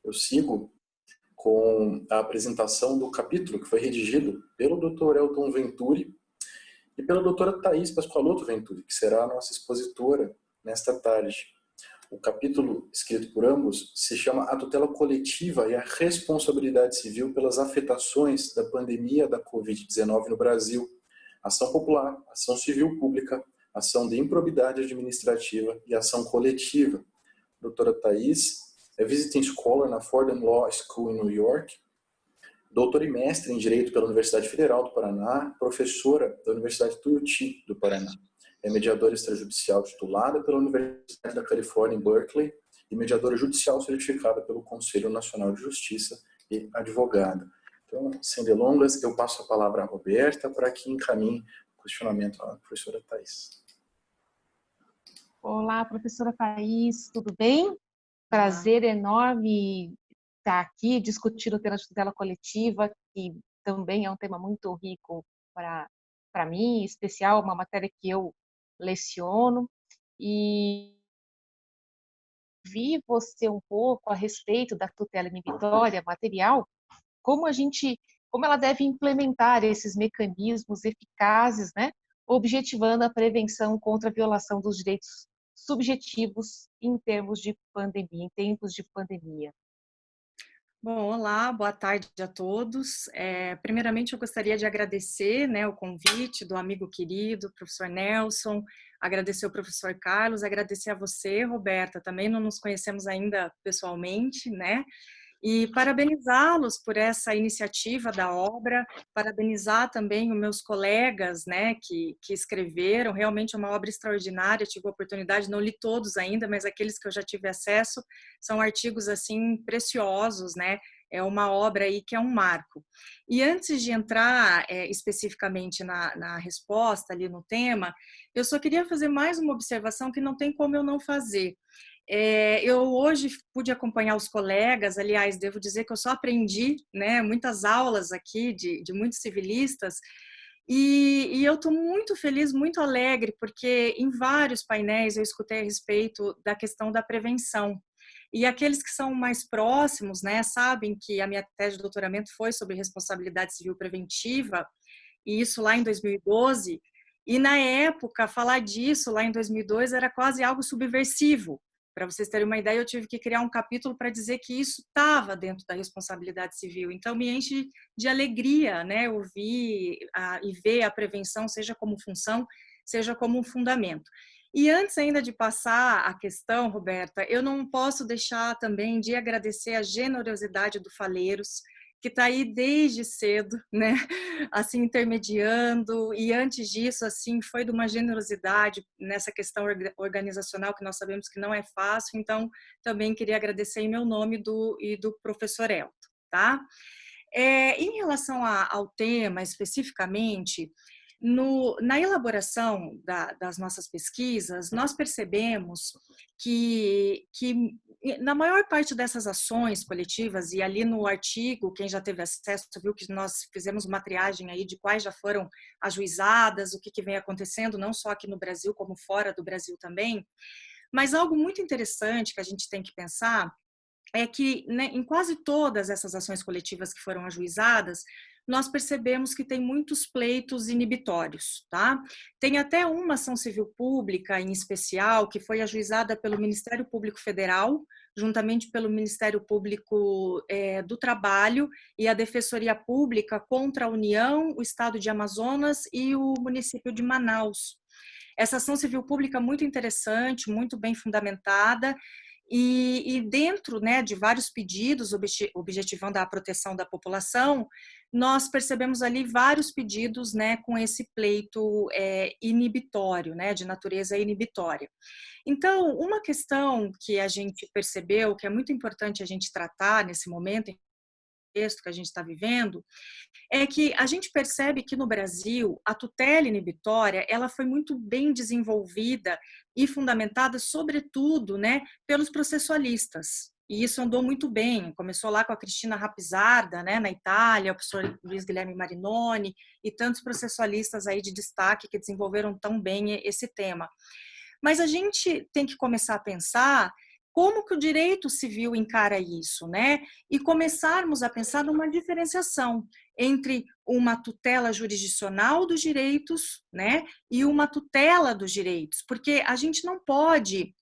eu sigo com a apresentação do capítulo que foi redigido pelo Dr. Elton Venturi e pela doutora Thais Pascoaloto Venturi, que será a nossa expositora nesta tarde. O capítulo escrito por ambos se chama A Tutela Coletiva e a Responsabilidade Civil pelas Afetações da Pandemia da Covid-19 no Brasil. Ação popular, ação civil pública, ação de improbidade administrativa e ação coletiva. A doutora Thais é Visiting Scholar na Fordham Law School em New York, doutora e mestre em Direito pela Universidade Federal do Paraná, professora da Universidade Tuiuti do Paraná. É mediadora extrajudicial titulada pela Universidade da Califórnia em Berkeley e mediadora judicial certificada pelo Conselho Nacional de Justiça e advogada. Então, sem delongas, eu passo a palavra à Roberta para que encaminhe o questionamento à professora Thais. Olá, professora Thais, tudo bem? Prazer enorme estar aqui discutindo o tema de tutela coletiva, que também é um tema muito rico para mim, em especial uma matéria que eu leciono, e vi você um pouco a respeito da tutela inibitória material, como ela deve implementar esses mecanismos eficazes, né, objetivando a prevenção contra a violação dos direitos subjetivos em termos de pandemia, em tempos de pandemia. Bom, olá, boa tarde a todos. Primeiramente, eu gostaria de agradecer, né, o convite do amigo querido, professor Nelson, agradecer ao professor Carlos, agradecer a você, Roberta, também não nos conhecemos ainda pessoalmente, né? E parabenizá-los por essa iniciativa da obra, parabenizar também os meus colegas, né, que escreveram, realmente é uma obra extraordinária, tive a oportunidade, não li todos ainda, mas aqueles que eu já tive acesso, são artigos, assim, preciosos, né, é uma obra aí que é um marco. E antes de entrar especificamente na resposta ali no tema, eu só queria fazer mais uma observação que não tem como eu não fazer. Eu hoje pude acompanhar os colegas, aliás, devo dizer que eu só aprendi, né, muitas aulas aqui de muitos civilistas, e eu estou muito feliz, muito alegre, porque em vários painéis eu escutei a respeito da questão da prevenção. E aqueles que são mais próximos, né, sabem que a minha tese de doutoramento foi sobre responsabilidade civil preventiva, e isso lá em 2012, e na época falar disso lá em 2002 era quase algo subversivo. Para vocês terem uma ideia, eu tive que criar um capítulo para dizer que isso estava dentro da responsabilidade civil. Então, me enche de alegria, né, ouvir e ver a prevenção, seja como função, seja como um fundamento. E antes ainda de passar a questão, Roberta, eu não posso deixar também de agradecer a generosidade do Faleiros, que está aí desde cedo, né, assim, intermediando, e antes disso, assim, foi de uma generosidade nessa questão organizacional, que nós sabemos que não é fácil, então, também queria agradecer em meu nome e do professor Elton, tá? Em relação ao tema, especificamente, na elaboração das nossas pesquisas, nós percebemos que na maior parte dessas ações coletivas, e ali no artigo, quem já teve acesso viu que nós fizemos uma triagem aí de quais já foram ajuizadas, o que vem acontecendo, não só aqui no Brasil, como fora do Brasil também, mas algo muito interessante que a gente tem que pensar é que, né, em quase todas essas ações coletivas que foram ajuizadas, nós percebemos que tem muitos pleitos inibitórios, tá? Tem até uma ação civil pública, em especial, que foi ajuizada pelo Ministério Público Federal, juntamente pelo Ministério Público do Trabalho e a Defensoria Pública contra a União, o Estado de Amazonas e o município de Manaus. Essa ação civil pública muito interessante, muito bem fundamentada, e dentro, né, de vários pedidos objetivando a proteção da população, nós percebemos ali vários pedidos, né, com esse pleito inibitório, né, de natureza inibitória. Então, uma questão que a gente percebeu que é muito importante a gente tratar nesse momento, em contexto que a gente está vivendo, é que a gente percebe que no Brasil a tutela inibitória ela foi muito bem desenvolvida e fundamentada, sobretudo, né, pelos processualistas. E isso andou muito bem. Começou lá com a Cristina Rapizarda, né, na Itália, o professor Luiz Guilherme Marinoni e tantos processualistas aí de destaque que desenvolveram tão bem esse tema. Mas a gente tem que começar a pensar como que o direito civil encara isso, né? E começarmos a pensar numa diferenciação entre uma tutela jurisdicional dos direitos, né, e uma tutela dos direitos, porque a gente não pode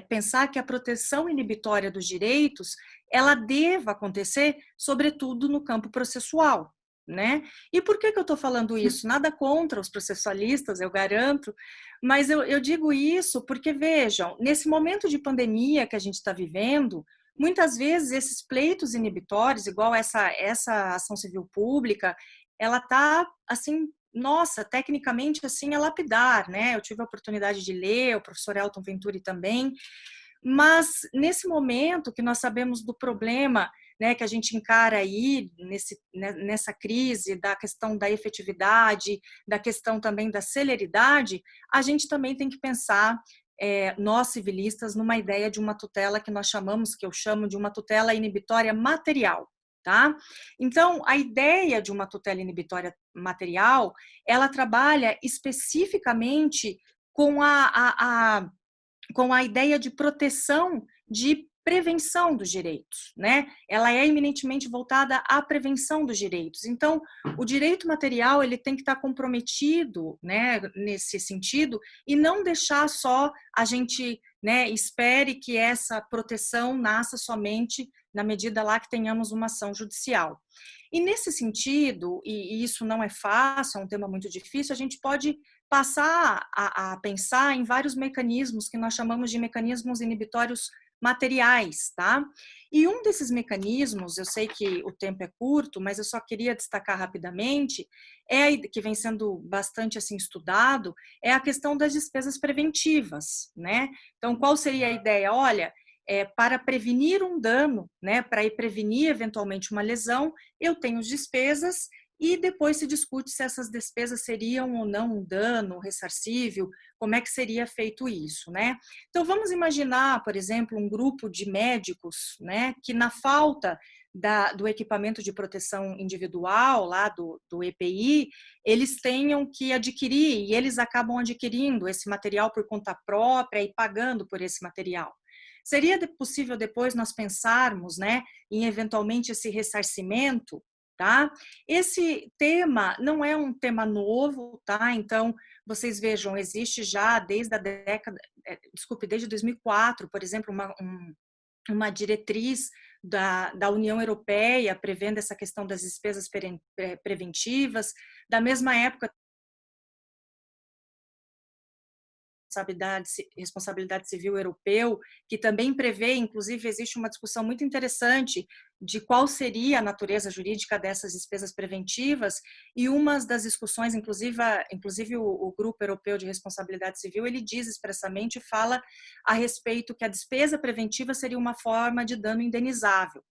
pensar que a proteção inibitória dos direitos ela deva acontecer, sobretudo no campo processual, né? E por que eu estou falando isso? Nada contra os processualistas, eu garanto, mas eu digo isso porque, vejam, nesse momento de pandemia que a gente está vivendo, muitas vezes esses pleitos inibitórios, igual essa ação civil pública, ela está, assim, nossa, tecnicamente, assim, é lapidar, né? Eu tive a oportunidade de ler, o professor Elton Venturi também, mas nesse momento que nós sabemos do problema, né, que a gente encara aí nessa crise da questão da efetividade, da questão também da celeridade, a gente também tem que pensar, nós civilistas, numa ideia de uma tutela que nós chamamos, que eu chamo de uma tutela inibitória material. Tá? Então, a ideia de uma tutela inibitória material, ela trabalha especificamente com com a ideia de proteção, de prevenção dos direitos, né? Ela é eminentemente voltada à prevenção dos direitos. Então, o direito material ele tem que estar comprometido, né, nesse sentido, e não deixar só a gente, né, espere que essa proteção nasça somente na medida lá que tenhamos uma ação judicial. E nesse sentido, e isso não é fácil, é um tema muito difícil, a gente pode passar a pensar em vários mecanismos que nós chamamos de mecanismos inibitórios materiais, tá? E um desses mecanismos, eu sei que o tempo é curto, mas eu só queria destacar rapidamente, que vem sendo bastante assim estudado, é a questão das despesas preventivas, né? Então, qual seria a ideia? Olha, para prevenir um dano, né, para prevenir eventualmente uma lesão, eu tenho despesas e depois se discute se essas despesas seriam ou não um dano ressarcível, como é que seria feito isso, né? Então, vamos imaginar, por exemplo, um grupo de médicos, né, que na falta do equipamento de proteção individual, lá do EPI, eles tenham que adquirir, e eles acabam adquirindo esse material por conta própria e pagando por esse material. Seria possível depois nós pensarmos, né, em eventualmente esse ressarcimento, tá? Esse tema não é um tema novo, tá? Então, vocês vejam, existe já desde a desde 2004, por exemplo, uma diretriz da União Europeia prevendo essa questão das despesas preventivas. Da mesma época, responsabilidade civil europeu, que também prevê, inclusive existe uma discussão muito interessante de qual seria a natureza jurídica dessas despesas preventivas, e uma das discussões, inclusive o Grupo Europeu de Responsabilidade Civil, ele diz expressamente, fala a respeito que a despesa preventiva seria uma forma de dano indenizável.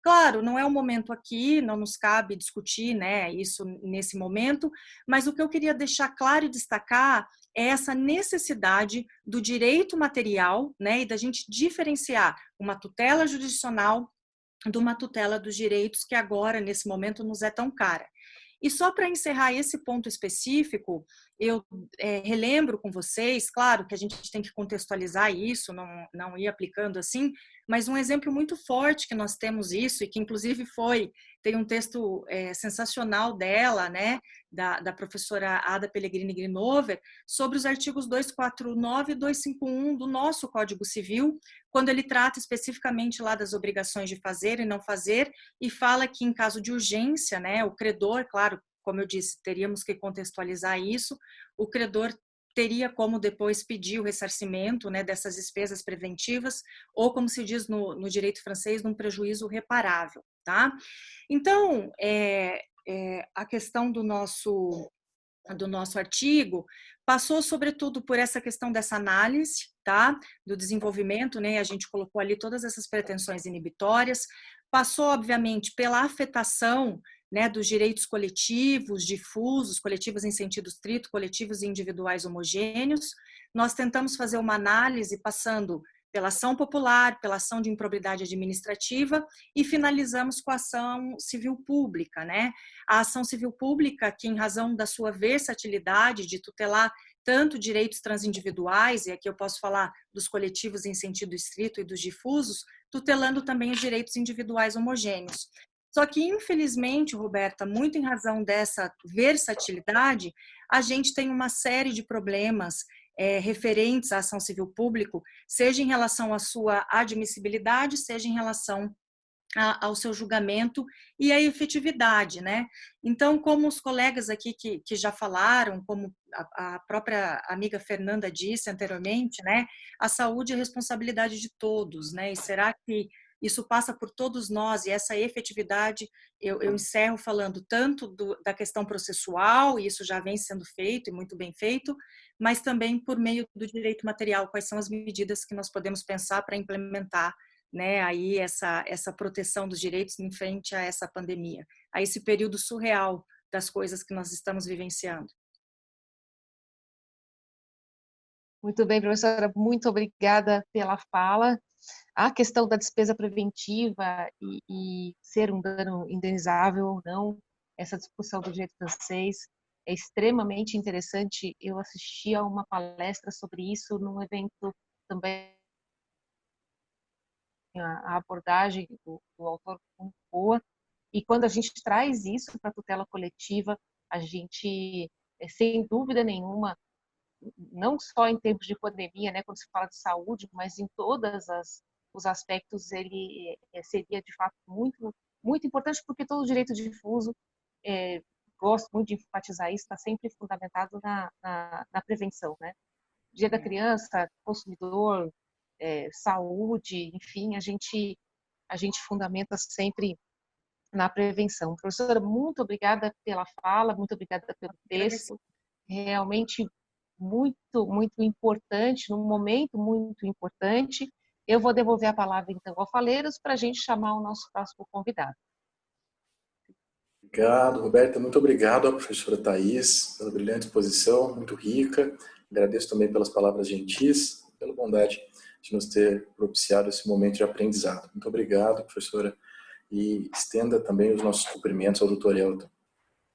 Claro, não é o momento aqui, não nos cabe discutir, né, isso nesse momento, mas o que eu queria deixar claro e destacar é essa necessidade do direito material, né, e da gente diferenciar uma tutela jurisdicional de uma tutela dos direitos que agora, nesse momento, nos é tão cara. E só para encerrar esse ponto específico, eu relembro com vocês, claro que a gente tem que contextualizar isso, não ir aplicando assim, mas um exemplo muito forte que nós temos isso, e que inclusive tem um texto sensacional dela, né, da professora Ada Pellegrini Grinover, sobre os artigos 249 e 251 do nosso Código Civil, quando ele trata especificamente lá das obrigações de fazer e não fazer, e fala que em caso de urgência, né, o credor, claro, como eu disse, teríamos que contextualizar isso, o credor teria como depois pedir o ressarcimento, né, dessas despesas preventivas, ou como se diz no direito francês, num prejuízo reparável, tá? Então, a questão do nosso artigo passou sobretudo por essa questão dessa análise, tá? Do desenvolvimento, né? A gente colocou ali todas essas pretensões inibitórias, passou obviamente pela afetação, né, dos direitos coletivos, difusos, coletivos em sentido estrito, coletivos e individuais homogêneos. Nós tentamos fazer uma análise passando pela ação popular, pela ação de improbidade administrativa e finalizamos com a ação civil pública, né? A ação civil pública, que em razão da sua versatilidade de tutelar tanto direitos transindividuais, e aqui eu posso falar dos coletivos em sentido estrito e dos difusos, tutelando também os direitos individuais homogêneos. Só que, infelizmente, Roberta, muito em razão dessa versatilidade, a gente tem uma série de problemas referentes à ação civil público, seja em relação à sua admissibilidade, seja em relação ao seu julgamento e à efetividade, né? Então, como os colegas aqui que já falaram, como a própria amiga Fernanda disse anteriormente, né? A saúde é responsabilidade de todos, né? E será que isso passa por todos nós, e essa efetividade, eu encerro falando tanto da questão processual, e isso já vem sendo feito, e muito bem feito, mas também por meio do direito material, quais são as medidas que nós podemos pensar para implementar, né, aí essa proteção dos direitos em frente a essa pandemia, a esse período surreal das coisas que nós estamos vivenciando. Muito bem, professora, muito obrigada pela fala. A questão da despesa preventiva e ser um dano indenizável ou não, essa discussão do direito francês é extremamente interessante. Eu assisti a uma palestra sobre isso num evento também, a abordagem do autor muito boa, e quando a gente traz isso para a tutela coletiva, a gente, sem dúvida nenhuma, não só em tempos de pandemia, né, quando se fala de saúde, mas em todos os aspectos, ele seria de fato muito importante, porque todo direito difuso, gosto muito de enfatizar isso, está sempre fundamentado na prevenção, né? Dia da Criança, consumidor, saúde, enfim, a gente fundamenta sempre na prevenção. Professora, muito obrigada pela fala, muito obrigada pelo texto, realmente muito importante, num momento muito importante. Eu vou devolver a palavra, então, ao Faleiros, para a gente chamar o nosso próximo convidado. Obrigado, Roberta. Muito obrigado à professora Thais pela brilhante exposição, muito rica. Agradeço também pelas palavras gentis, pela bondade de nos ter propiciado esse momento de aprendizado. Muito obrigado, professora. E estenda também os nossos cumprimentos ao Dr. Elton.